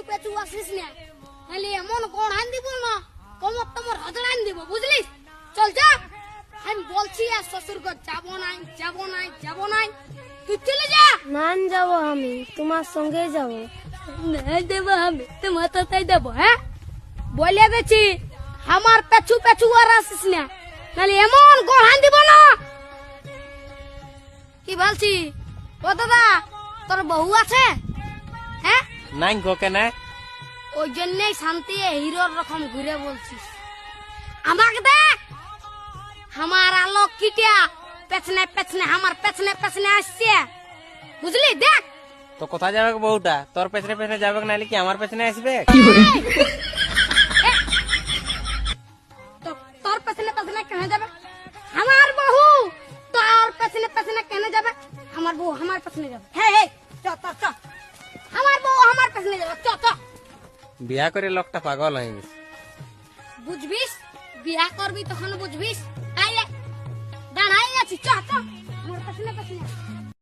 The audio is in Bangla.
পেছু আসিস না, তাহলে এমন গড়ান দিব না, কমর তোমার হজড়ান দিব, বুঝলি? চল যা, আমি বলছি আর শ্বশুর ঘর যাবো নাই, যাবো নাই, যাবো নাই, তুই চলে যা। না যাবো, আমি তোমার সঙ্গে যাবো। না দেবো আমি, তোমার তাই দেবো। হ্যাঁ বলে দিচ্ছি, আমার পেছু পেছু আর আসিস না, তাহলে এমন গড়ান দিব না। কি বলছি? ও দাদা, তোর বউ আছে? হ্যাঁ নাই গো কেন? ওই জন্যই শান্তি হিরোর রকম ঘুরে বলছিস। আমাকে দেখ, আমার আলোক কিটিয়া পেছনে পেছনে, আমার পেছনে পেছনে আসছে, বুঝলি? দেখ তো কোথায় যাবে বউটা? তোর পেছনে পেছনে যাবে নাহলে কি আমার পেছনে আসবে? তোর পেছনে পেছনে কেন যাবে? আমার বউ তোর পেছনে পেছনে কেন যাবে? আমার বউ আমার পেছনে যাবে। হ্যাঁ চ চ চ, আমার বউ আমার পেছনে যাবে, চ চ। বিয়া করে লোকটা পাগল হয়ে গেছে। বুঝবিস, বিয়া করবি তখন বুঝবিস। আইলে দাঁড়াই আছি, চ চ, আমার পেছনে পেছনে।